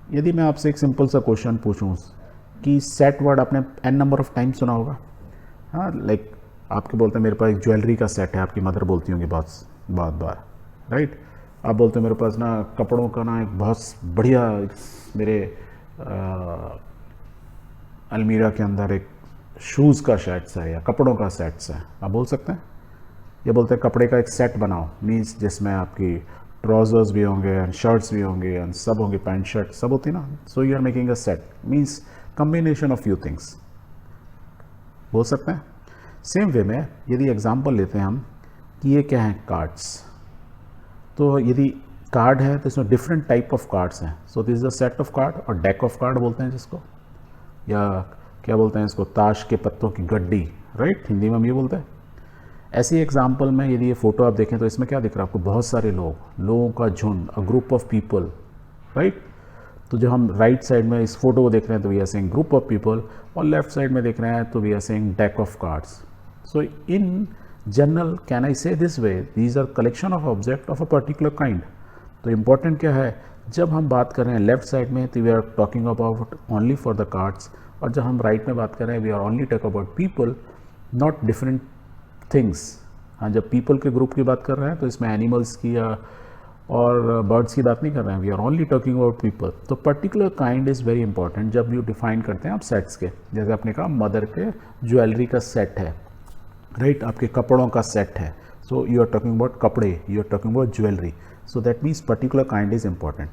यदि मैं आपसे एक सिंपल सा क्वेश्चन पूछूं कि सेट वर्ड आपने एन नंबर ऑफ टाइम सुना होगा। हाँ, लाइक आपके बोलते हैं मेरे पास एक ज्वेलरी का सेट है, आपकी मदर बोलती होंगी बहुत बहुत बार, राइट। आप बोलते हो मेरे पास ना कपड़ों का ना एक बहुत बढ़िया मेरे अलमीरा के अंदर एक शूज़ का सेट्स है या कपड़ों का सेट्स है, आप बोल सकते हैं। ये बोलते हैं कपड़े का एक सेट बनाओ, मीन्स जिसमें आपकी ट्राउजर्स भी होंगे एंड शर्ट्स भी होंगे एंड सब होंगे, पैंट शर्ट सब होती ना। So you are making a set, means combination of few things, बोल सकते हैं। सेम वे में यदि एग्जांपल लेते हैं हम कि ये क्या है, कार्ड्स। तो यदि कार्ड है तो इसमें डिफरेंट टाइप ऑफ कार्ड्स हैं। सो this is a set of card, और डेक ऑफ कार्ड बोलते हैं जिसको, या क्या बोलते हैं इसको, ताश के पत्तों की गड्डी, राइट, हिंदी में हम ये बोलते हैं। ऐसी एग्जाम्पल में यदि ये फोटो आप देखें तो इसमें क्या दिख रहा है आपको, बहुत सारे लोगों का झुंड, a group of people, right. तो जो हम राइट साइड में इस फोटो को देख रहे हैं तो we are seeing group of people, और लेफ्ट साइड में देख रहे हैं तो we are seeing deck of cards. So in general can I say this way, these are collection of object of a particular kind. तो important क्या है, जब हम बात कर रहे हैं लेफ्ट साइड में तो we are talking about only for the cards, और जब हम राइट में बात कर रहे हैं we are only talk about people, not different things. हाँ, जब पीपल के ग्रुप की बात कर रहे हैं तो इसमें एनिमल्स की या और बर्ड्स की बात नहीं कर रहे हैं, we are only talking about people. तो particular kind is very important जब यू डिफाइन करते हैं आप सेट्स के। जैसे आपने कहा मदर के ज्वेलरी का सेट है, राइट, आपके कपड़ों का सेट है, so you are talking about कपड़े, you are talking about jewellery. So that means particular kind is important.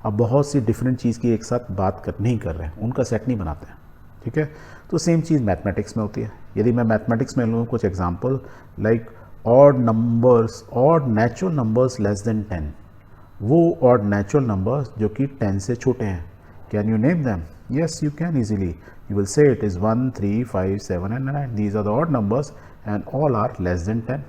अब बहुत सी डिफरेंट चीज़ की एक साथ बात नहीं कर रहे हैं, उनका सेट नहीं बनाते हैं, ठीक है। तो सेम चीज़ मैथमेटिक्स में होती है। यदि मैं मैथमेटिक्स में लूँ कुछ example, like odd numbers, odd natural numbers less than 10, वो ऑड नेचुरल नंबर्स जो कि 10 से छोटे हैं, can you name them? Yes, you can easily, you will say it is 1, 3, 5, 7 and 9, these are the odd numbers and all are less than 10।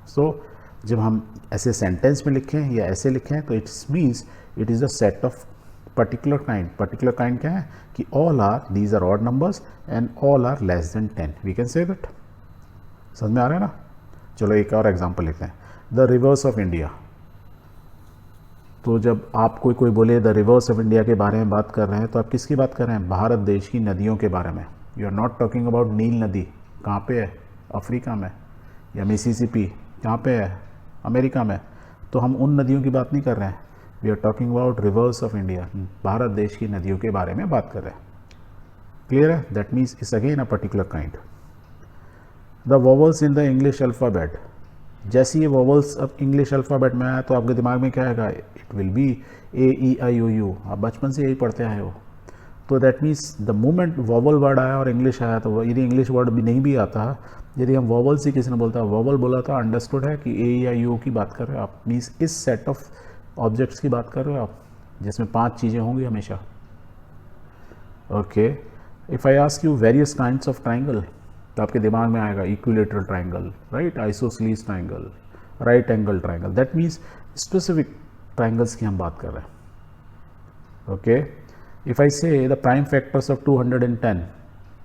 So जब हम ऐसे sentence में लिखें या ऐसे लिखें तो it's means it is a set of particular kind. Particular kind क्या है कि all are, these are odd numbers and all are less than 10, we can say that. समझ में आ रहा है ना? चलो एक और एग्जांपल लेते हैं, द रिवर्स ऑफ इंडिया। तो जब आप कोई बोले द रिवर्स ऑफ इंडिया के बारे में बात कर रहे हैं तो आप किसकी बात कर रहे हैं? भारत देश की नदियों के बारे में। You are not talking about Nile नदी, कहाँ पे है? अफ्रीका में। या मिसिसिपी कहाँ पे है? अमेरिका में। तो हम उन नदियों की बात नहीं कर रहे हैं, we are talking about rivers of India, Bharat देश की नदियों के बारे में बात कर रहे हैं। क्लियर है? That means it's again a particular kind. The vowels in the English alphabet, जैसे ये वोवल्स अब इंग्लिश अल्फ़ाबेट में आया तो आपके दिमाग में क्या आएगा? It will be A E I O U, आप बचपन से यही पढ़ते आए हो। तो that means the moment vowel word आया और इंग्लिश आया, तो यदि इंग्लिश वर्ड भी नहीं भी आता, यदि हम वोवल से किसी ने बोलता है वोवल बोला था, अंडरस्टूड है कि ए या यू की बात कर रहे हो आप, मीन्स इस सेट ऑफ ऑब्जेक्ट्स की बात कर रहे हो आप जिसमें 5 चीज़ें होंगी हमेशा। Okay, if I ask you various kinds of triangle, तो आपके दिमाग में आएगा equilateral triangle, right, isosceles triangle, right angle triangle. That means specific triangles की हम बात कर रहे हैं। ओके, इफ़ आई से द प्राइम फैक्टर्स ऑफ 210,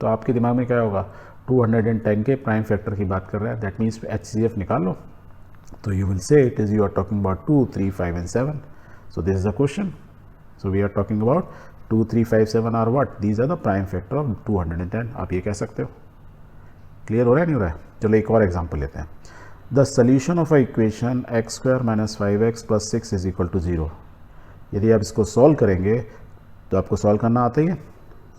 तो आपके दिमाग में क्या होगा? 210 के प्राइम फैक्टर की बात कर रहा है, दैट मीन्स HCF निकाल लो। तो you will say it is, you are talking about 2, 3, 5 and 7। So this is a question. So we are talking about 2, 3, 5, 7 are what? These are the prime factor of 210। आप ये कह सकते हो। Clear हो रहा है नहीं हो रहा है? चलो एक और एग्जाम्पल लेते हैं, the solution of a equation x² - 5x + 6 is equal to 0। यदि आप इसको सॉल्व करेंगे तो आपको सॉल्व करना आता ही है।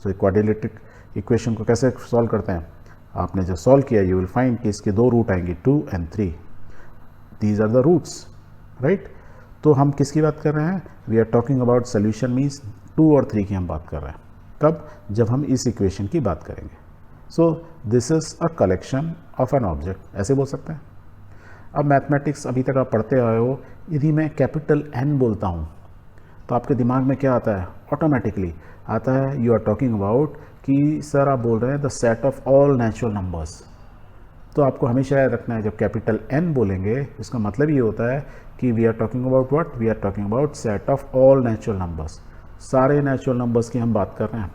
तो क्वाड्रेटिक इक्वेशन को कैसे सॉल्व करते हैं? आपने जो सॉल्व किया यू विल फाइंड कि इसके 2 रूट आएंगे, 2 and 3, these are the roots, right. तो हम किसकी बात कर रहे हैं? We are talking about solution, means 2 और 3 की हम बात कर रहे हैं। कब? जब हम इस इक्वेशन की बात करेंगे। सो this is a collection of an object, ऐसे बोल सकते हैं। अब मैथमेटिक्स अभी तक आप पढ़ते आए हो, यदि मैं कैपिटल N बोलता हूँ तो आपके दिमाग में क्या आता है? ऑटोमेटिकली आता है यू आर टॉकिंग अबाउट कि सर आप बोल रहे हैं the set of all natural numbers. तो आपको हमेशा याद रखना है जब कैपिटल N बोलेंगे इसका मतलब ये होता है कि we are talking about what? We are talking about set of all natural numbers, सारे नेचुरल नंबर्स की हम बात कर रहे हैं।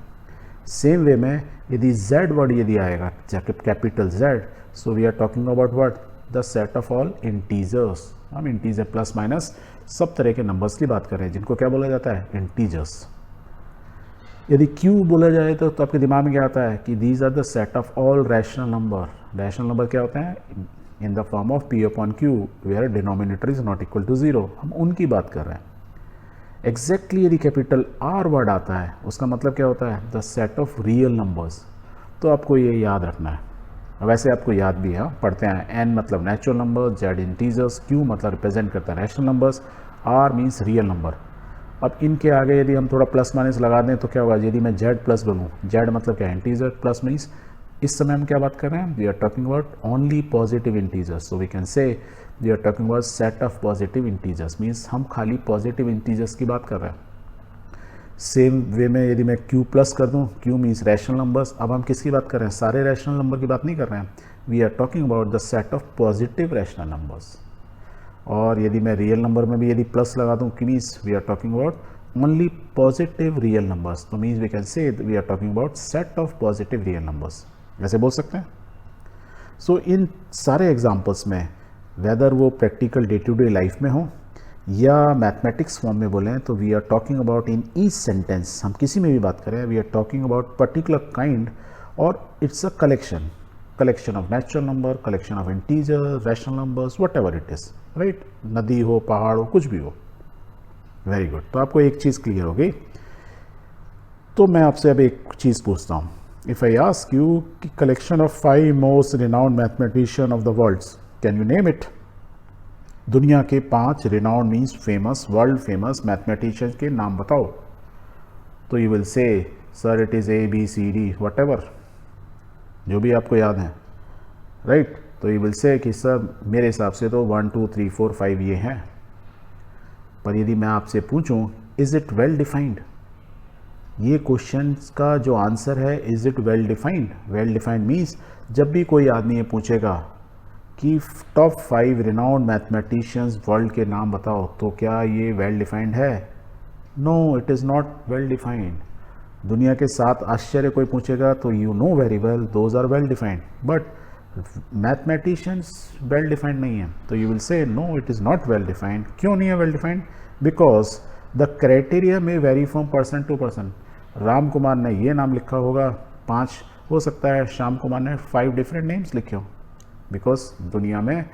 सेम वे में यदि Z वर्ड यदि आएगा capital Z, so we are talking about what? The set of all integers. हम इंटीजर प्लस माइनस सब तरह के नंबर्स की बात कर रहे हैं जिनको क्या बोला जाता है? इंटीजर्स। यदि Q बोला जाए तो आपके दिमाग में क्या आता है कि these are the set of all rational number. Rational number क्या होते हैं? In the form of P upon Q where denominator is not equal to 0। हम उनकी बात कर रहे हैं। एग्जैक्टली यदि कैपिटल R वर्ड आता है उसका मतलब क्या होता है? The set of real numbers. तो आपको ये याद रखना है। वैसे आपको याद भी है, पढ़ते हैं। N मतलब natural number, Z integers, Q मतलब रिप्रेजेंट करता है rational numbers, R means real number. अब इनके आगे यदि हम थोड़ा प्लस माइनस लगा दें तो क्या होगा? यदि मैं Z प्लस बोलूँ, Z मतलब क्या है? इंटीजर, प्लस मीन्स इस समय हम क्या बात कर रहे हैं? We are talking about only positive integers. So we can say we are talking about set of positive integers, means हम खाली पॉजिटिव इंटीजर्स की बात कर रहे हैं। सेम वे में यदि मैं Q प्लस कर दूँ, Q मीन्स रैशनल नंबर्स। अब हम किसकी बात कर रहे हैं? सारे रैशनल नंबर की बात नहीं कर रहे हैं। We are talking about the set of positive rational numbers. और यदि मैं रियल नंबर में भी यदि प्लस लगा दूँ, means we are talking about only positive real numbers, तो means we can say we are talking about set of positive real numbers, ऐसे बोल सकते हैं। सो इन सारे एग्जाम्पल्स में वेदर वो practical day to day life में हो या मैथमेटिक्स फॉर्म में बोलें, तो we are talking about in each sentence, हम किसी में भी बात करें, we are talking about particular kind, और it's a collection of natural number, collection of integer, rational numbers, whatever it is, right. नदी हो, पहाड़ हो, कुछ भी हो। Very good. तो आपको एक चीज़ क्लियर हो गई। तो मैं आपसे अब एक चीज़ पूछता हूँ, इफ़ आई आस्क यू कि collection of 5 most renowned mathematician of the world, can you name it? दुनिया के 5 renowned means famous, world famous mathematician के नाम बताओ। तो यू विल से sir it is ABCD what ever, जो भी आपको याद है, राइट। तो यू विल से कि सर मेरे हिसाब से तो 1 2 3 4 5 ये हैं। पर यदि मैं आपसे पूछूं इज़ इट वेल डिफाइंड, ये क्वेश्चन का जो आंसर है is it well defined. Well defined means जब भी कोई आदमी ये पूछेगा कि टॉप 5 रिनाउंड मैथमेटिशियंस वर्ल्ड के नाम बताओ, तो क्या ये वेल डिफाइंड है? No, it is not well defined. दुनिया के 7 आश्चर्य कोई पूछेगा तो you know very well those are well defined, but mathematicians well defined नहीं है। तो you will say no it is not well defined. क्यों नहीं है well defined? Because the criteria में vary from person to person. Ram Kumar ने ये नाम लिखा होगा 5, हो सकता है श्याम कुमार ने 5 डिफरेंट नेम्स लिखे हो, बिकॉज दुनिया में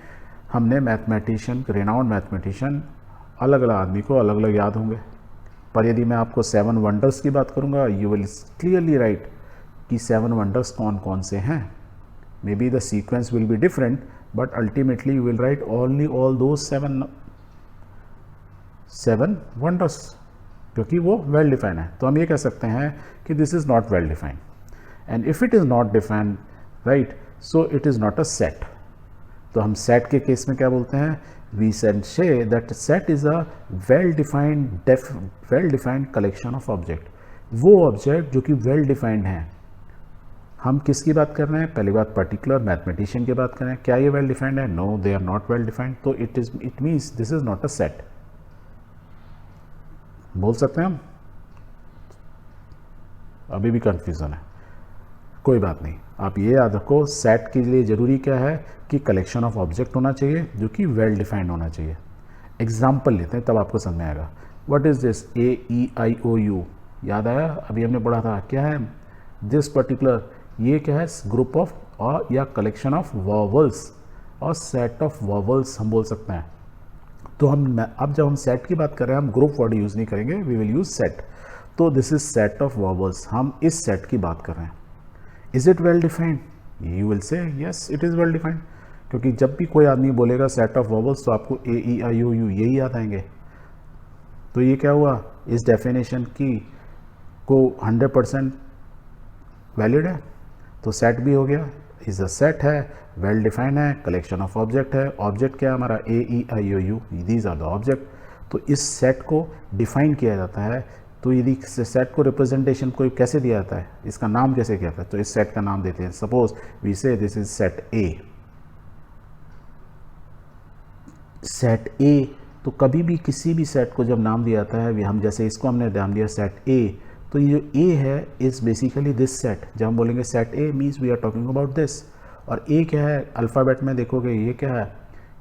हमने मैथमेटिशियन, रिनाउंड मैथमेटिशियन, अलग अलग आदमी को अलग अलग याद होंगे। पर यदि मैं आपको 7 वंडर्स की बात करूँगा, यू विल क्लियरली राइट कि 7 वंडर्स कौन कौन से हैं। May be the sequence will be different, but ultimately you will right only all दो 7 वंडर्स, क्योंकि वो वेल डिफाइंड है। तो हम ये कह सकते हैं कि this is not well defined, and if it is not defined, right, so it is not a set. तो हम सेट के केस में क्या बोलते हैं? We can say that set is a well defined collection of object. वो object जो कि वेल डिफाइंड हैं। हम किसकी बात कर रहे हैं? पहली बात पर्टिकुलर मैथमेटिशियन की बात कर रहे हैं। क्या ये वेल डिफाइंड है? No, they are not well defined. तो it means this is not a set. बोल सकते हैं हम? अभी भी कंफ्यूजन है, कोई बात नहीं। आप ये याद रखो, सेट के लिए ज़रूरी क्या है कि कलेक्शन ऑफ ऑब्जेक्ट होना चाहिए जो कि वेल डिफाइंड होना चाहिए। एग्जाम्पल लेते हैं तब आपको समझ में आएगा। What is this? AEIOU याद आया? अभी हमने पढ़ा था। क्या है दिस पर्टिकुलर? ये क्या है? ग्रुप ऑफ और या कलेक्शन ऑफ वॉवल्स और सेट ऑफ वॉवल्स हम बोल सकते हैं। तो हम अब जब हम सेट की बात कर रहे हैं, हम ग्रुप वर्ड यूज़ नहीं करेंगे, वी विल यूज़ सेट। तो this is set of vowels, हम इस सेट की बात कर रहे हैं। Is it well defined? You will से yes it is well defined, क्योंकि जब भी कोई आदमी बोलेगा सेट ऑफ वॉवल्स तो आपको AEIOU यही याद आएंगे। तो ये क्या हुआ? इस डेफिनेशन की को 100% वैलिड है, तो सेट भी हो गया। इज अ सेट है, वेल डिफाइंड है, कलेक्शन ऑफ ऑब्जेक्ट है। ऑब्जेक्ट क्या है हमारा? AEIOU, these are the object. तो इस सेट को डिफाइन किया जाता है। तो यदि सेट को रिप्रेजेंटेशन कोई कैसे दिया जाता है, इसका नाम कैसे किया जाता है, तो इस सेट का नाम देते हैं। सपोज वी से this is set A। Set A, तो कभी भी किसी भी सेट को जब नाम दिया जाता है, हम जैसे इसको हमने नाम दिया सेट A, तो ये जो A है इज़ बेसिकली दिस सेट। जब हम बोलेंगे set A means we are talking about this. और A क्या है? अल्फ़ाबेट में देखोगे ये क्या है?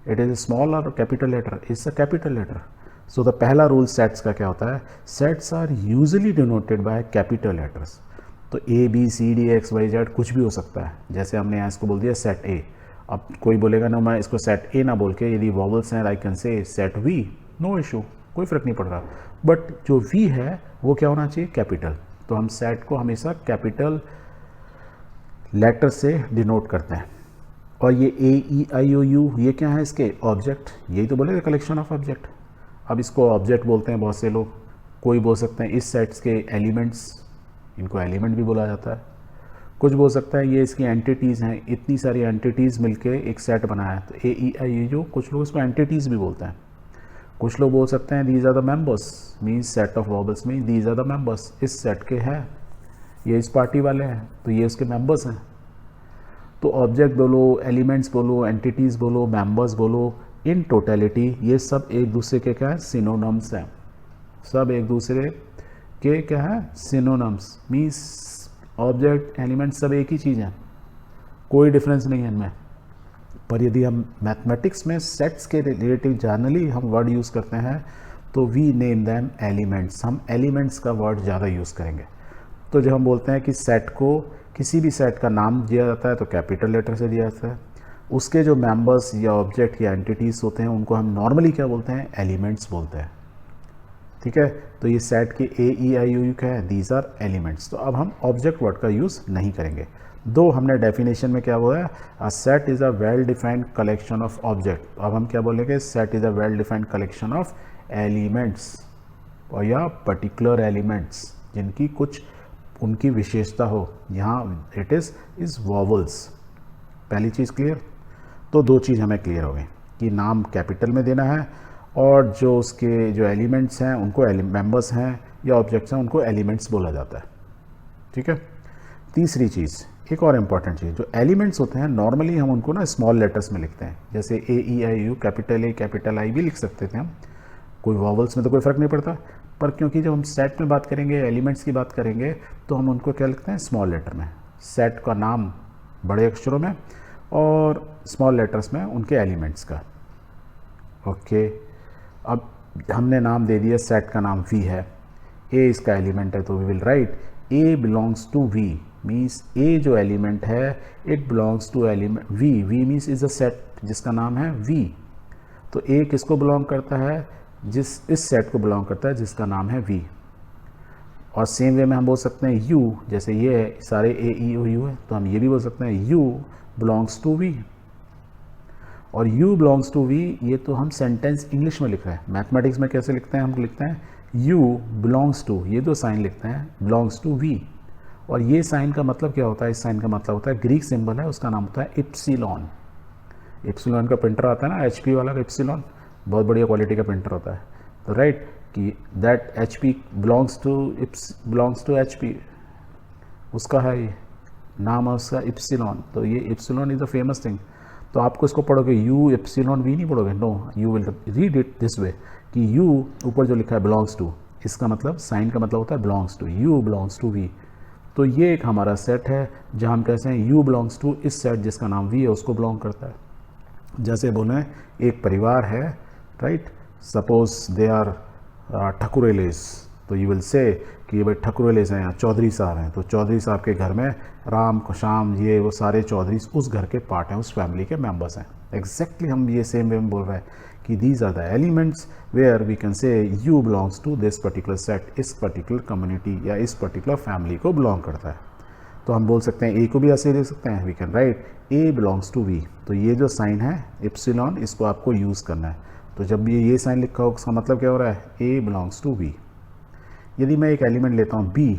इट इज़ स्मॉल और capital letter, it's a capital letter. So the पहला रूल सेट्स का क्या होता है, sets are usually denoted by capital letters. तो A B C D X Y Z कुछ भी हो सकता है, जैसे हमने यहाँ इसको बोल दिया सेट ए। अब कोई बोलेगा ना मैं इसको सेट ए ना बोल के यदि वॉवल्स हैं I can say set V, no issue, कोई फ़र्क नहीं पड़ रहा, बट जो वी है वो क्या होना चाहिए, कैपिटल। तो हम सेट को हमेशा कैपिटल लेटर से डिनोट करते हैं। और ये ए ई आई ओ यू ये क्या है, इसके ऑब्जेक्ट, यही तो बोलेगा कलेक्शन ऑफ ऑब्जेक्ट। अब इसको ऑब्जेक्ट बोलते हैं बहुत से लोग, कोई बोल सकते हैं इस सेट्स के एलिमेंट्स, इनको एलिमेंट भी बोला जाता है। कुछ बोल सकता है ये इसकी एंटिटीज़ हैं, इतनी सारी एंटिटीज़ मिलके एक सेट बनाया है, तो ए ई आई ओ, कुछ लोग इसको एंटिटीज़ भी बोलते हैं। कुछ लोग बोल सकते हैं these are the members, means set of vowels में दीज आर द मेंबर्स, इस सेट के हैं, ये इस पार्टी वाले हैं तो ये उसके मेंबर्स हैं। तो ऑब्जेक्ट बोलो, एलिमेंट्स बोलो, एंटिटीज़ बोलो, मेंबर्स बोलो, इन टोटलिटी ये सब एक दूसरे के क्या है, सिनोनम्स हैं। सब एक दूसरे के क्या है, सिनोनम्स, मीन्स ऑब्जेक्ट एलिमेंट सब एक ही चीज़ है, कोई डिफरेंस नहीं है इनमें। पर यदि हम मैथमेटिक्स में सेट्स के रिलेटिव जनरली हम वर्ड यूज़ करते हैं तो वी नेम दैम एलिमेंट्स, हम एलिमेंट्स का वर्ड ज़्यादा यूज़ करेंगे। तो जब हम बोलते हैं कि सेट को, किसी भी सेट का नाम दिया जाता है तो कैपिटल लेटर से दिया जाता है, उसके जो मेंबर्स या ऑब्जेक्ट या एंटिटीज़ होते हैं उनको हम नॉर्मली क्या बोलते हैं, एलिमेंट्स बोलते हैं। ठीक है, तो ये सेट के ए ई आई यू क्या है, दीज आर एलिमेंट्स। तो अब हम ऑब्जेक्ट वर्ड का यूज़ नहीं करेंगे। दो हमने डेफिनेशन में क्या बोला है, a set is a well defined collection of object. अब हम क्या बोलेंगे, set is a well defined collection of elements, और या पर्टिकुलर एलिमेंट्स जिनकी कुछ उनकी विशेषता हो। यहाँ इट इज़ वॉवल्स। पहली चीज़ क्लियर। तो दो चीज़ हमें क्लियर हो गई कि नाम कैपिटल में देना है और जो उसके जो एलिमेंट्स हैं उनको मेंबर्स हैं या ऑब्जेक्ट्स हैं उनको एलिमेंट्स बोला जाता है। ठीक है। तीसरी चीज़, एक और इम्पॉर्टेंट चीज़, जो एलिमेंट्स होते हैं नॉर्मली हम उनको ना स्मॉल लेटर्स में लिखते हैं, जैसे A E I U, capital A capital I भी लिख सकते थे हम, कोई वॉवल्स में तो कोई फ़र्क नहीं पड़ता। पर क्योंकि जब हम सेट में बात करेंगे, एलिमेंट्स की बात करेंगे, तो हम उनको क्या लिखते हैं, स्मॉल लेटर में। सेट का नाम बड़े अक्षरों में और स्मॉल लेटर्स में उनके एलिमेंट्स का। ओके, अब हमने नाम दे दिया, सेट का नाम वी है, ए इसका एलिमेंट है, तो we will write A belongs to V, means A जो एलिमेंट है it belongs to element V. V means is a set जिसका नाम है वी। तो ए किसको बिलोंग करता है, इस सेट को बिलोंग करता है जिसका नाम है वी। और सेम वे में हम बोल सकते हैं यू, जैसे ये सारे ए ई ओ यू है तो हम ये भी बोल सकते हैं यू बिलोंग्स टू वी। और यू बिलोंग्स टू वी ये तो हम सेंटेंस इंग्लिश में लिख रहे हैं। मैथमेटिक्स में कैसे लिखते हैं, हम लिखते हैं यू बिलोंग्स टू, ये दो साइन लिखते हैं, बिलोंग्स टू वी। और ये साइन का मतलब क्या होता है, इस साइन का मतलब होता है, ग्रीक सिंबल है, उसका नाम होता है इप्सिलॉन। इप्सिलॉन का प्रिंटर आता है ना, HP वाला इप्सिलॉन, बहुत बढ़िया क्वालिटी का प्रिंटर होता है। तो राइट कि that HP belongs to HP, उसका है ये नाम है उसका इप्सिलॉन। तो ये epsilon is a famous thing. तो आपको इसको पढ़ोगे यू एप्सिलॉन वी नहीं पढ़ोगे, no, you will read it this way कि यू ऊपर जो लिखा है बिलोंग्स टू, इसका मतलब साइन का मतलब होता है belongs to, U belongs to V. तो ये एक हमारा सेट है जहाँ हम कहते हैं यू बिलोंग्स टू इस सेट जिसका नाम वी है उसको बिलोंग करता है। जैसे बोलें एक परिवार है, राइट, सपोज दे आर ठकुरेलेस, तो यू विल से कि ये भाई ठकुरेलेस हैं, यहाँ चौधरी साहब हैं, तो चौधरी साहब के घर में राम श्याम ये वो सारे चौधरी उस घर के पार्ट हैं, उस फैमिली के मेंबर्स हैं। एग्जैक्टली हम ये सेम वे में बोल रहे हैं कि these are the elements where we can say U belongs to this particular set, इस पर्टिकुलर कम्युनिटी या इस पर्टिकुलर फैमिली को बिलोंग करता है। तो हम बोल सकते हैं ए को भी ऐसे लिख सकते हैं, we can write A belongs to V. तो ये जो साइन है इप्सिलॉन, इसको आपको यूज़ करना है। तो जब ये साइन लिखा हो उसका मतलब क्या हो रहा है, ए बिलोंग्स टू वी। यदि मैं एक एलिमेंट लेता हूँ बी,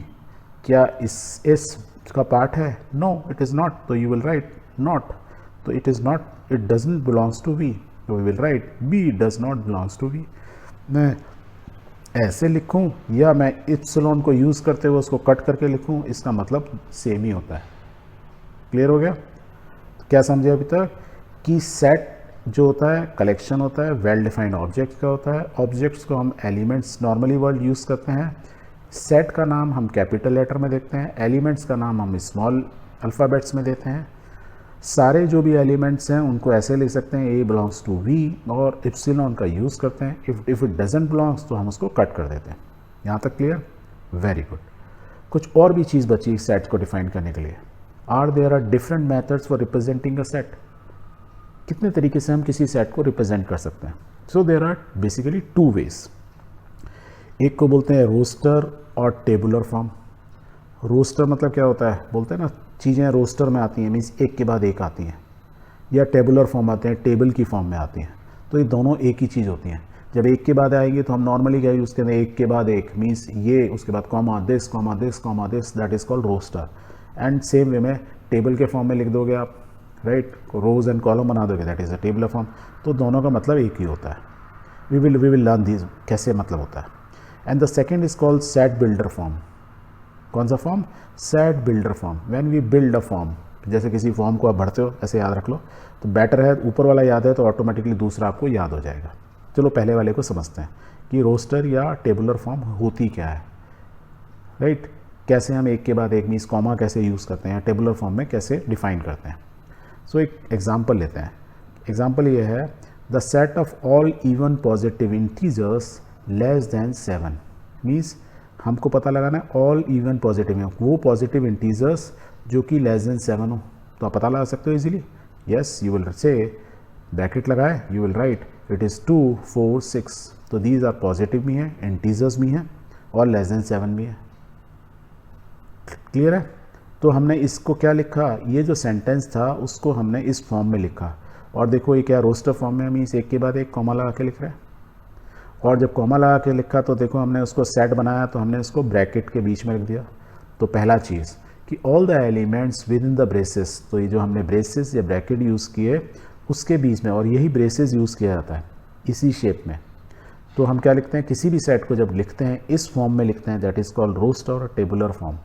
क्या इस का पार्ट है, नो इट इज़ नॉट, तो यू विल राइट नॉट। तो it is not, it doesn't belongs to V, तो we will write B does not belongs to V. मैं ऐसे लिखूं या मैं इप्सिलॉन को यूज़ करते हुए उसको कट करके लिखूं, इसका मतलब सेम ही होता है। क्लियर हो गया? तो क्या समझे अभी तक कि सेट जो होता है कलेक्शन होता है, वेल डिफाइंड ऑब्जेक्ट का होता है। ऑब्जेक्ट्स को हम एलिमेंट्स नॉर्मली वर्ड यूज़ करते हैं। सेट का नाम हम कैपिटल लेटर में देखते हैं, एलिमेंट्स का नाम हम स्मॉल अल्फ़ाबेट्स में देते हैं। सारे जो भी एलिमेंट्स हैं उनको ऐसे लिख सकते हैं ए बिलोंग्स टू वी, और इप्सिलॉन का यूज़ करते हैं। इफ़ इट डजेंट बिलोंग्स तो हम उसको कट कर देते हैं। यहाँ तक क्लियर? Very good. कुछ और भी चीज़ बची सेट को डिफाइन करने के लिए। Are there are different methods for representing a set. कितने तरीके से हम किसी सेट को रिप्रेजेंट कर सकते हैं? So there are basically two ways. एक को बोलते हैं रोस्टर और टेबुलर फॉर्म। रोस्टर मतलब क्या होता है? बोलते हैं ना, चीज़ें रोस्टर में आती हैं, मीन्स एक के बाद एक आती हैं, या टेबुलर फॉर्म आते हैं, टेबल की फॉर्म में आती हैं। तो ये दोनों एक ही चीज़ होती हैं। जब एक के बाद आएंगे तो हम नॉर्मली क्या यूज़ करते हैं? एक के बाद एक, मीन्स ये, उसके बाद comma this, comma this, comma this, that is called roster. And same way में टेबल के फॉर्म में लिख दोगे आप, राइट, रोज एंड कॉलम बना दोगे, that is a table form. तो दोनों का मतलब एक ही होता है। वी विल लर्न दिस कैसे मतलब होता है। And the second is called set builder form. कौन सा form? Set builder form. When we build a form, जैसे किसी फॉर्म को आप भरते हो, ऐसे याद रख लो, तो बेटर है ऊपर वाला याद है तो ऑटोमेटिकली दूसरा आपको याद हो जाएगा। चलो पहले वाले को समझते हैं कि रोस्टर या टेबुलर फॉर्म होती क्या है, राइट। कैसे हम एक के बाद एक, मीन्स कॉमा कैसे यूज़ करते हैं, टेबुलर फॉर्म में कैसे डिफाइन करते हैं। सो एक एग्जाम्पल लेते हैं। एग्जाम्पल ये है, the set of all even positive integers less than 7। Means हमको पता लगाना है ऑल इवन पॉजिटिव हैं, वो पॉजिटिव इंटीजर्स जो कि लेस देन 7 हो। तो आप पता लगा सकते हो easily. Yes, you will say bracket लगाए, you will write it is 2 4 6। तो दीज आर पॉजिटिव भी हैं, इंटीजर्स भी हैं, और लेस देन 7 भी है। क्लियर है? तो हमने इसको क्या लिखा, ये जो सेंटेंस था उसको हमने इस फॉर्म में लिखा। और देखो ये क्या रोस्टर फॉर्म में, मीन्स एक के बाद एक कॉमा लगा के लिख रहा है। और जब कॉमा लगा के लिखा तो देखो हमने उसको सेट बनाया, तो हमने इसको ब्रैकेट के बीच में लिख दिया। तो पहला चीज़ कि all the elements with in the braces, तो ये जो हमने ब्रेसेस या ब्रैकेट यूज़ किए उसके बीच में, और यही ब्रेसेस यूज़ किया जाता है इसी शेप में। तो हम क्या लिखते हैं, किसी भी सेट को जब लिखते हैं इस फॉर्म में लिखते हैं, दैट इज़ कॉल्ड रोस्टर और टेबुलर फॉर्म।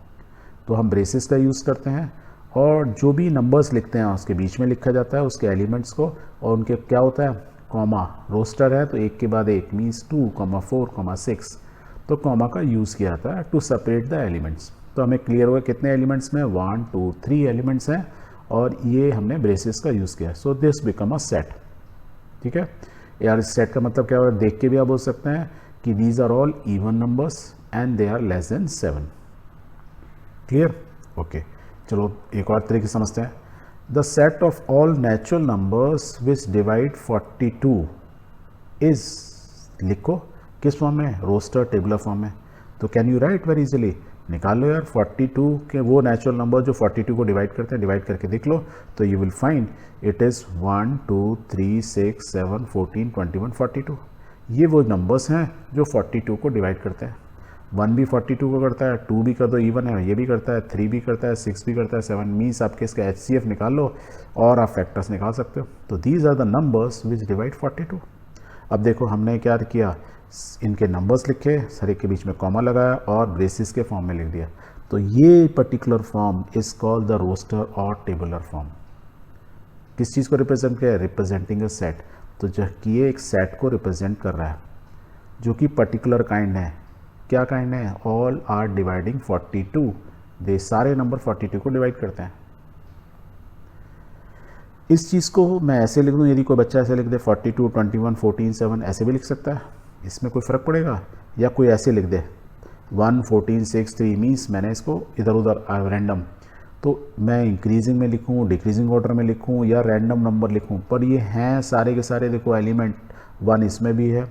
तो हम ब्रेसेस का यूज़ करते हैं, और जो भी नंबर्स लिखते हैं उसके बीच में लिखा जाता है उसके एलिमेंट्स को, और उनके क्या होता है, कॉमा। रोस्टर है तो एक के बाद एक, मीन्स 2, 4, 6। तो कॉमा का यूज़ किया जाता है टू सेपरेट द एलिमेंट्स। तो हमें क्लियर हुआ कितने एलिमेंट्स में, 1 2 3 एलिमेंट्स हैं, और ये हमने ब्रेसेस का यूज़ किया। So this become a set. ठीक है यार, इस सेट का मतलब क्या होगा, देख के भी आप बोल सकते हैं कि these are all even numbers and they are less than 7। Clear? Okay, चलो एक और तरीके से समझते हैं। The set of all natural numbers which divide 42 is, लिखो किस फॉर्म में, रोस्टर टेबुलर फॉर्म में। तो can you write very easily, निकाल लो यार 42 के वो नेचुरल नंबर जो 42 को डिवाइड करते हैं, डिवाइड करके देख लो तो you will find it is 1 2 3 6 7 14 21 42। ये वो नंबर्स हैं जो 42 को डिवाइड करते हैं। 1 भी 42 को करता है, 2 भी कर दो इवन है, ये भी करता है, 3 भी करता है, 6 भी करता है, 7। मीन्स आपके इसका HCF निकाल लो और आप फैक्टर्स निकाल सकते हो। तो these are the numbers which divide 42। अब देखो हमने क्या किया, इनके नंबर्स लिखे, सर के बीच में कॉमा लगाया और ब्रेसिस के फॉर्म में लिख दिया। तो ये particular form is called the roster और टेबुलर फॉर्म। किस चीज़ को रिप्रेजेंट किया है, रिप्रेजेंटिंग अ सेट। तो जब ये एक सेट को रिप्रेजेंट कर रहा है जो कि पर्टिकुलर काइंड है। क्या काइंड है, ऑल आर डिवाइडिंग 42। दे सारे नंबर 42 को डिवाइड करते हैं। इस चीज़ को मैं ऐसे लिख दूँ, यदि कोई बच्चा ऐसे लिख दे 42 21 14 7, ऐसे भी लिख सकता है, इसमें कोई फ़र्क पड़ेगा। या कोई ऐसे लिख दे 1 14 6 3, मीन्स मैंने इसको इधर उधर रैंडम, तो मैं इंक्रीजिंग में लिखूँ, डिक्रीजिंग ऑर्डर में लिखूँ, या रैंडम नंबर लिखूँ, पर ये हैं सारे के सारे। देखो एलिमेंट 1 इसमें भी है,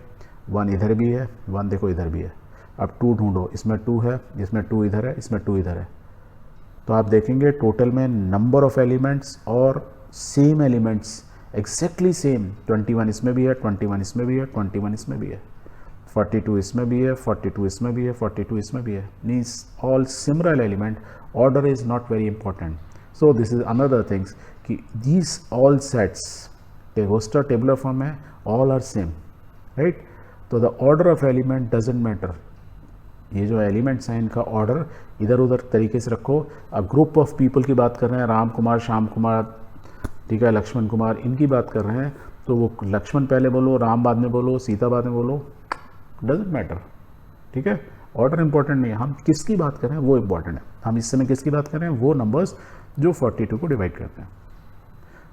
1 इधर भी है, 1 देखो इधर भी है। अब 2 ढूंढो, इसमें 2 है, इसमें 2 इधर है, इसमें 2 इधर है। तो आप देखेंगे टोटल में नंबर ऑफ एलिमेंट्स और सेम एलिमेंट्स एग्जैक्टली सेम। 21 इसमें भी है, 21 इसमें भी है, 21 इसमें भी है, 42 इसमें भी है, 42 इसमें भी है, 42 इसमें भी है। Means all similar element, order is not very important. So this is another things कि these all sets roster tabular form है, ऑल आर सेम, राइट। तो the order of element doesn't matter. ये जो एलिमेंट्स हैं इनका order इधर उधर तरीके से रखो। अब ग्रुप ऑफ पीपल की बात कर रहे हैं, राम कुमार, श्याम कुमार, ठीक है, लक्ष्मण कुमार, इनकी बात कर रहे हैं, तो वो लक्ष्मण पहले बोलो, राम बाद में बोलो, सीता बाद में बोलो, डजेंट मैटर। ठीक है, ऑर्डर इंपॉर्टेंट नहीं है, हम किसकी बात कर रहे हैं वो इंपॉर्टेंट है। हम इस समय किसकी बात कर रहे हैं, वो नंबर्स जो 42 को डिवाइड करते हैं।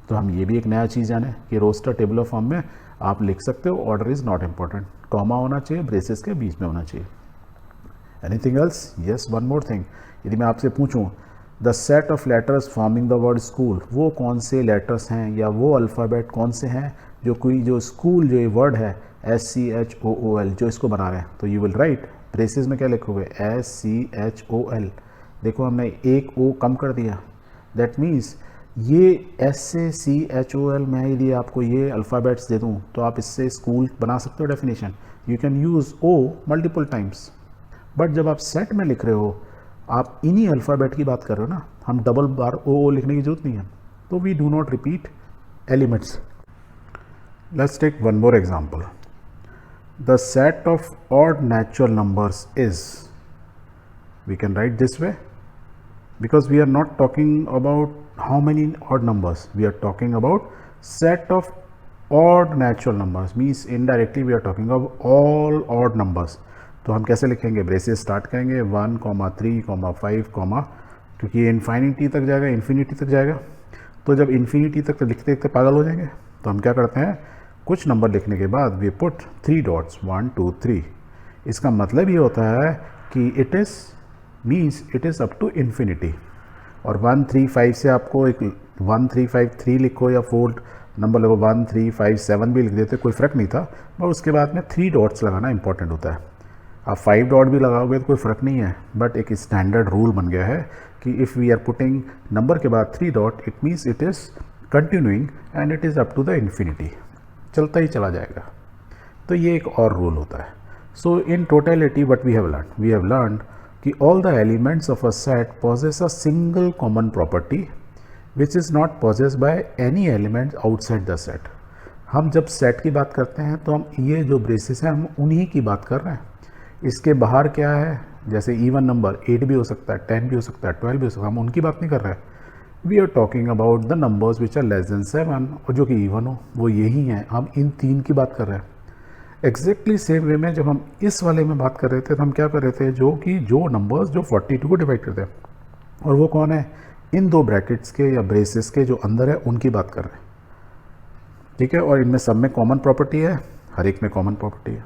तो हम ये भी एक नया चीज़ जाने कि रोस्टर टेबुलर फॉर्म में आप लिख सकते हो order is not important, comma होना चाहिए, ब्रेसेस के बीच में होना चाहिए। Anything else? Yes, one more thing. यदि मैं आपसे पूछूं the set of letters forming the word school, वो कौन से लेटर्स हैं या वो अल्फ़ाबेट कौन से हैं जो स्कूल जो ये वर्ड है SCHOOL जो इसको बना रहे हैं, तो यू विल राइट ब्रेसेस में क्या लिखोगे SCHOL। देखो हमने एक ओ कम कर दिया, दैट मीन्स ये SCHOL में यदि आपको ये अल्फ़ाबेट्स दे दूँ तो आप इससे स्कूल बना सकते हो definition. You can use O multiple times. But जब आप सेट में लिख रहे हो आप इन्हीं अल्फ़ाबेट की बात कर रहे हो ना, हम डबल बार ओ लिखने की जरूरत नहीं है, तो we do not repeat elements. Let's take one more example. The set of odd natural numbers is, we can write this way because we are not talking about how many odd numbers, we are talking about set of odd natural numbers, means indirectly we are talking of all odd numbers। तो हम कैसे लिखेंगे, braces start करेंगे 1, 3, 5, क्योंकि ये infinity तक जाएगा, infinity तक जाएगा। तो जब इन्फिनिटी तक तो लिखते लिखते पागल हो जाएंगे, तो हम क्या करते हैं कुछ नंबर लिखने के बाद वी पुट 3 डॉट्स 1 2 3। इसका मतलब ये होता है कि it is means it is up to infinity. और 1 3 5 से आपको एक 1 3 5 3 लिखो या 4 नंबर लगो 1 3 5 7 भी लिख देते, कोई फ़र्क नहीं था। पर उसके बाद में 3 डॉट्स लगाना इंपॉर्टेंट होता है। आप 5 डॉट भी लगाओगे तो कोई फ़र्क नहीं है, बट एक स्टैंडर्ड रूल बन गया है कि if we are putting number के बाद 3 dot it means it is continuing and it is up to the infinity, चलता ही चला जाएगा। तो ये एक और रूल होता है। So in totality what we have learn कि all the elements of a set possess a single common property which is not possessed by any element outside the set। हम जब सेट की बात करते हैं तो हम ये जो ब्रेसेस हैं हम उन्हीं की बात कर रहे हैं। इसके बाहर क्या है, जैसे इवन नंबर 8 भी हो सकता है, 10 भी हो सकता है, 12 भी हो सकता है, हम उनकी बात नहीं कर रहे हैं। We are talking about the numbers which are less than 7 और जो कि इवन हो, वो यही हैं। हम इन 3 की बात कर रहे हैं। एग्जैक्टली सेम वे में जब हम इस वाले में बात कर रहे थे तो हम क्या कर रहे थे, जो नंबर्स जो 42 को डिवाइड करते हैं, और वो कौन है, इन 2 ब्रैकेट्स के या ब्रेसेस के जो अंदर है उनकी बात कर रहे हैं। ठीक है, और इनमें सब में कॉमन प्रॉपर्टी है, हर एक में कॉमन प्रॉपर्टी है,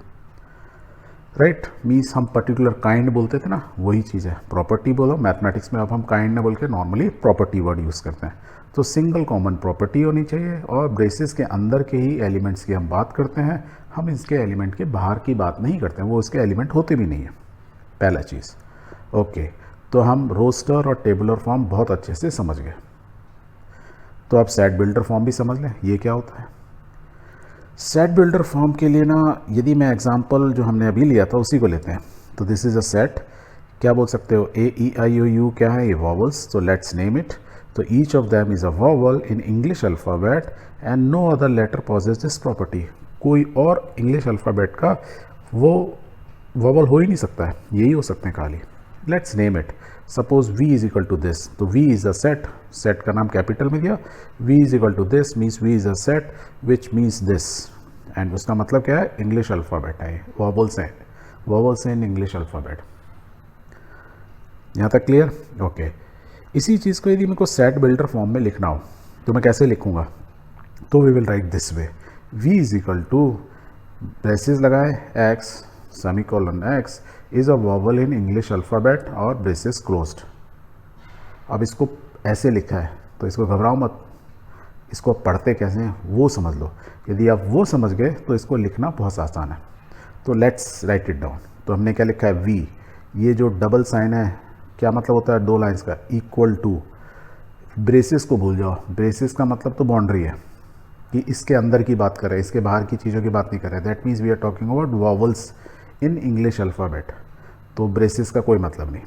राइट। मीन्स हम पर्टिकुलर काइंड बोलते थे ना, वही चीज़ है। प्रॉपर्टी बोलो मैथमेटिक्स में, अब हम काइंड ना बोल के नॉर्मली प्रॉपर्टी वर्ड यूज़ करते हैं। तो सिंगल कॉमन प्रॉपर्टी होनी चाहिए, और ब्रेसेस के अंदर के ही एलिमेंट्स की हम बात करते हैं, हम इसके एलिमेंट के बाहर की बात नहीं करते हैं, वो इसके एलिमेंट होते भी नहीं है, पहला चीज़। ओके, तो हम रोस्टर और टेबुलर फॉर्म बहुत अच्छे से समझ गए। तो आप सेट बिल्डर फॉर्म भी समझ लें, ये क्या होता है। सेट बिल्डर फॉर्म के लिए ना, यदि मैं एग्जांपल जो हमने अभी लिया था उसी को लेते हैं, तो दिस इज़ अ सेट। क्या बोल सकते हो, AEIOU क्या है, ये वॉवल्स, तो लेट्स नेम इट। तो each of them is a vowel in English alphabet and no other letter possesses this property. कोई और इंग्लिश अल्फ़ाबेट का वो वॉवल हो ही नहीं सकता है, यही हो सकते हैं खाली। Let's name it, suppose V is equal to this, तो V is a set, set का नाम कैपिटल में दिया, V is equal to this means V is a set which means this, and उसका मतलब क्या है, इंग्लिश अल्फ़ाबेट है, वॉवल्स हैं इन इंग्लिश अल्फ़ाबेट। यहाँ तक क्लियर? ओके। इसी चीज़ को यदि मेरे को सेट बिल्डर फॉर्म में लिखना हो तो मैं कैसे लिखूँगा, तो we will write this way, V is equal to braces लगाए X semicolon X is a vowel in English alphabet और ब्रेसेस क्लोज्ड। अब इसको ऐसे लिखा है तो इसको घबराओ मत, इसको पढ़ते कैसे हैं वो समझ लो। यदि आप वो समझ गए तो इसको लिखना बहुत आसान है। तो लेट्स राइट इट डाउन। तो हमने क्या लिखा है, V, ये जो डबल साइन है क्या मतलब होता है, 2 लाइन्स का, इक्वल टू, ब्रेसेस को भूल जाओ, ब्रेसेस का मतलब तो बाउंड्री है कि इसके अंदर की बात कर रहे हैं, इसके बाहर की चीज़ों की बात नहीं कर रहे। That means we are talking about vowels in English alphabet, तो ब्रेसेस का कोई मतलब नहीं।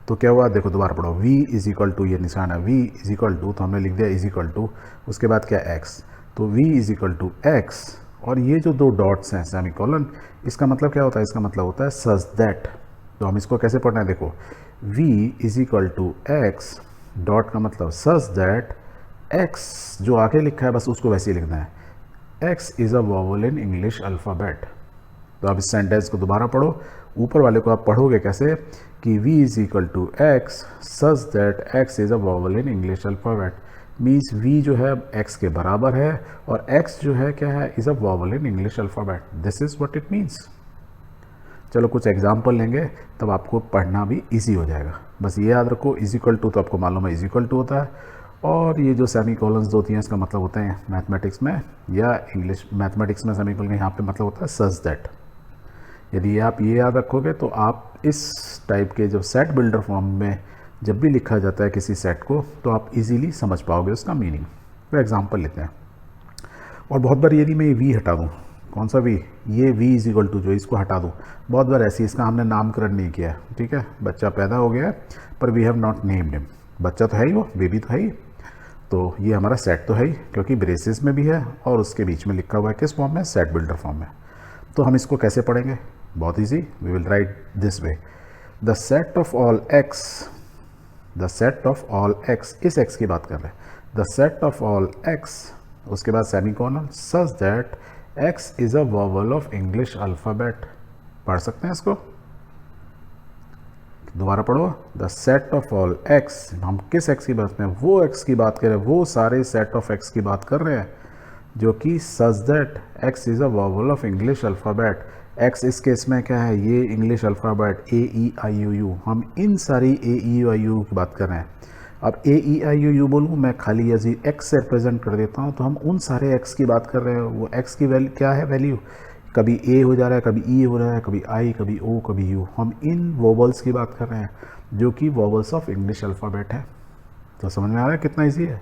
तो क्या हुआ, देखो दोबारा पढ़ो, V इज इक्वल टू, ये निशान है, V इज इक्वल टू, तो हमने लिख दिया इज इक्वल टू, उसके बाद क्या X, तो V is equal to X, और ये जो 2 डॉट्स हैं सेमीकोलन, इसका मतलब क्या होता है, इसका मतलब होता है सच दैट। तो हम इसको कैसे पढ़ना है, देखो V is equal to X, dot का मतलब सच दैट X जो आगे लिखा है बस उसको वैसे ही लिखना है, X is a vowel in English alphabet. तो आप इस सेंटेंस को दोबारा पढ़ो, ऊपर वाले को आप पढ़ोगे कैसे कि V is equal to X such that X is a vowel in English alphabet, means v जो है x के बराबर है और x जो है क्या है, is a vowel in English alphabet. This is what it means. चलो कुछ एग्जाम्पल लेंगे तब आपको पढ़ना भी इजी हो जाएगा। बस ये याद रखो, इज इक्वल टू तो आपको मालूम है इज इक्वल टू होता है, और ये जो सेमी कॉलन्स होती हैं इसका मतलब होता है मैथमेटिक्स में या इंग्लिश मैथमेटिक्स में सेमी कॉलन यहाँ पे मतलब होता है सच दैट। यदि आप ये याद रखोगे तो आप इस टाइप के जो सेट बिल्डर फॉर्म में जब भी लिखा जाता है किसी सेट को तो आप इजीली समझ पाओगे उसका मीनिंग। तो एग्जांपल लेते हैं। और बहुत बार यदि मैं ये वी हटा दूँ, कौन सा वी, ये v इज इक्वल टू जो इसको हटा दूँ, बहुत बार ऐसी इसका हमने नामकरण नहीं किया, ठीक है, बच्चा पैदा हो गया पर we have not named him. बच्चा तो है ही, वो बेबी तो है ही, तो ये हमारा सेट तो है ही क्योंकि ब्रेसेस में भी है और उसके बीच में लिखा हुआ है किस फॉर्म में, सेट बिल्डर फॉर्म में। तो हम इसको कैसे पढ़ेंगे, बहुत easy, we will write this way, the set of all X, the set of all X, इस एक्स की बात कर रहे हैं, the set of all X, उसके बाद semicolon, such that X is a vowel of English alphabet. पढ़ सकते हैं इसको, दोबारा पढ़ो, the set of all X, हम किस एक्स की बात कर रहे हैं, वो एक्स की बात कर रहे हैं, वो सारे सेट ऑफ एक्स की बात कर रहे हैं जो कि सच that x is a vowel of English alphabet. X इस केस में क्या है, ये English alphabet A E I you you, हम इन सारी ए ई आई यू की बात कर रहे हैं। अब ए ई आई यू यू बोलूँ मैं खाली यदि एक्स से रिप्रेजेंट कर देता हूँ तो हम उन सारे एक्स की बात कर रहे हैं। वो एक्स की वैल्यू क्या है, वैल्यू कभी ए हो जा रहा है, कभी ई हो रहा है, कभी आई, कभी ओ, कभी यू, हम इन वोवल्स की बात कर रहे हैं जो कि वोवल्स ऑफ इंग्लिश अल्फ़ाबेट है। तो समझ में आ रहा है कितना ईजी है,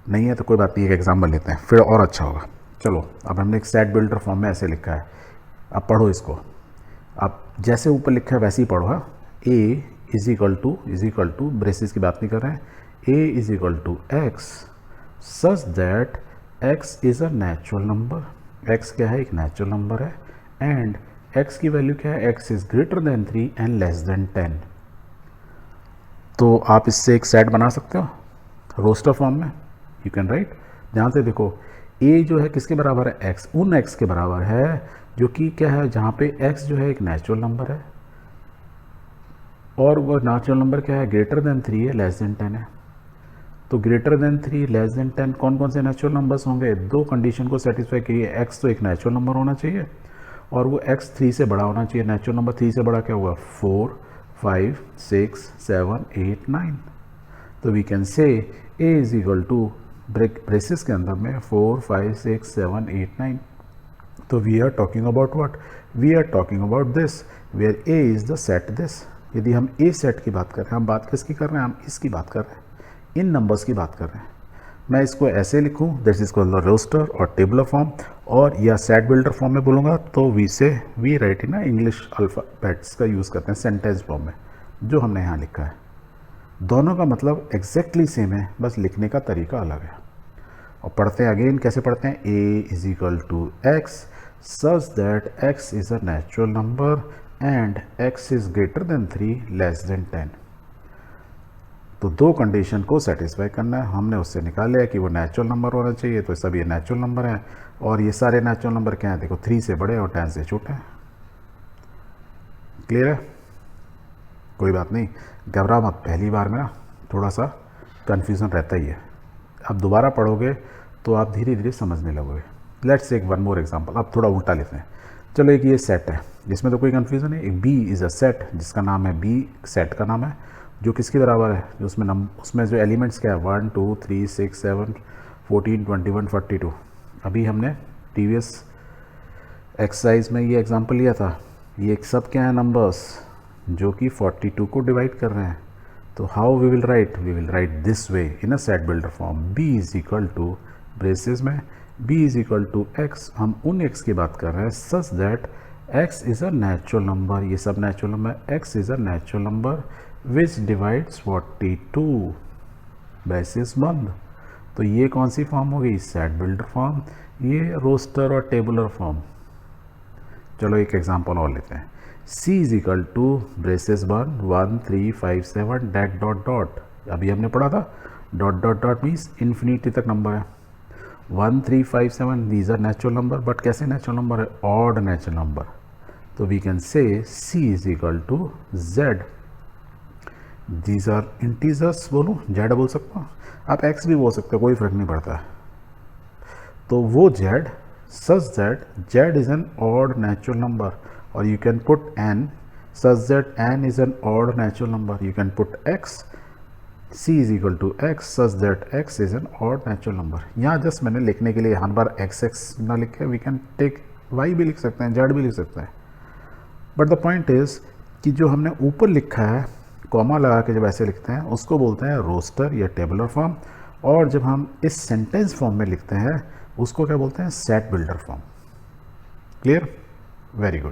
नहीं है तो कोई बात नहीं, एक एग्जाम्पल लेते हैं फिर और अच्छा होगा। चलो अब हमने एक सेट बिल्डर फॉर्म में ऐसे लिखा है, अब पढ़ो इसको, अब जैसे ऊपर लिखा है वैसे ही पढ़ो। हाँ, A is equal to braces की बात नहीं कर रहे हैं, A is equal to x such that x is a natural number, x क्या है, एक नेचुरल नंबर है, एंड एक्स की वैल्यू क्या है, x is greater than 3 and less than 10। तो आप इससे एक सेट बना सकते हो रोस्टर फॉर्म में, यू कैन राइट, जहाँ से देखो ए जो है किसके बराबर है, एक्स, उन एक्स के बराबर है जो कि क्या है, जहाँ पे एक्स जो है एक नेचुरल नंबर है और वो नेचुरल नंबर क्या है, ग्रेटर देन 3 है, लेस देन 10 है। तो ग्रेटर देन 3 लेस देन 10 कौन कौन से नेचुरल नंबर्स होंगे, दो कंडीशन को सेटिस्फाई करिए, एक्स तो एक नेचुरल नंबर होना चाहिए और वो एक्स 3 से बड़ा होना चाहिए। नेचुरल नंबर 3 से बड़ा क्या हुआ, 4 5 6 7 8 9। तो we can say A is equal to braces के अंदर में 4 5 6 7 8 9। तो we are talking about what, we are talking about this where A is the set this. यदि हम ए सेट की बात कर रहे हैं, हम बात किसकी कर रहे हैं, हम इसकी बात कर रहे हैं, इन नंबर्स की बात कर रहे हैं। मैं इसको ऐसे लिखूं, this is called the roster और टेबुलर फॉर्म, और या सेट बिल्डर फॉर्म में बोलूँगा तो we say we write in English alphabets का यूज़ करते हैं सेंटेंस फॉर्म में, जो हमने यहाँ लिखा है। दोनों का मतलब एग्जैक्टली सेम है, बस लिखने का तरीका अलग है। और पढ़ते हैं अगेन, कैसे पढ़ते हैं, A is equal to x such that x is a natural number and x is greater than 3 less than 10। तो दो कंडीशन को सेटिस्फाई करना है, हमने उससे निकाल लिया कि वो नेचुरल नंबर होना चाहिए, तो सब ये नेचुरल नंबर हैं और ये सारे नेचुरल नंबर क्या हैं, देखो 3 से बड़े और 10 से छोटे हैं। क्लियर है, कोई बात नहीं, घबरा मत, पहली बार में ना थोड़ा सा कन्फ्यूज़न रहता ही है, अब दोबारा पढ़ोगे तो आप धीरे धीरे समझने लगोगे। Let's take one more example, अब थोड़ा उल्टा लेते हैं। चलो एक ये सेट है जिसमें तो कोई कन्फ्यूज़न नहीं, एक बी इज़ अ सेट जिसका नाम है बी, सेट का नाम है, जो किसके बराबर है, जो उसमें जो एलिमेंट्स क्या है 1 2 3 6 7 14 21 42। अभी हमने प्रीवियस एक्सरसाइज में ये एग्जांपल लिया था, ये सब क्या है, नंबर्स जो कि 42 को डिवाइड कर रहे हैं। तो how we will write this way in a set builder form, B is equal to braces में b is equal to X, हम उन x की बात कर रहे हैं such that x is a natural number, ये सब natural number, x is a natural number which divides 42 braces बंद। तो ये कौन सी फॉर्म हो गई, सेट बिल्डर फॉर्म, ये रोस्टर और टेबुलर फॉर्म। चलो एक एग्जांपल और लेते हैं, c is equal to braces बंद 1 3 5 7 डैट डॉट डॉट, अभी हमने पढ़ा था dot dot dot means infinity तक नंबर है, 1 3 5 7 these are natural number, but कैसे नेचुरल नंबर है, ऑड नेचुरल नंबर। तो we can say c is equal to z, these are integers बोलूँ, जेड बोल सकता हूँ, आप एक्स भी बोल सकते हो, कोई फ़र्क नहीं पड़ता है। तो वो Z such that z is an odd natural number, or you can put n such that n is an odd natural number. You can put x, c is equal to x such that x is an odd natural number. यहाँ just मैंने लिखने के लिए हर बार x x ना लिख के we can take y भी लिख सकते हैं, z भी लिख सकते हैं। बट द पॉइंट इज कि जो हमने ऊपर लिखा है कॉमा लगा के जब ऐसे लिखते हैं उसको बोलते हैं रोस्टर या टेबुलर फॉर्म, और जब हम इस सेंटेंस फॉर्म में लिखते हैं उसको क्या बोलते हैं, set builder form. Clear? Very good.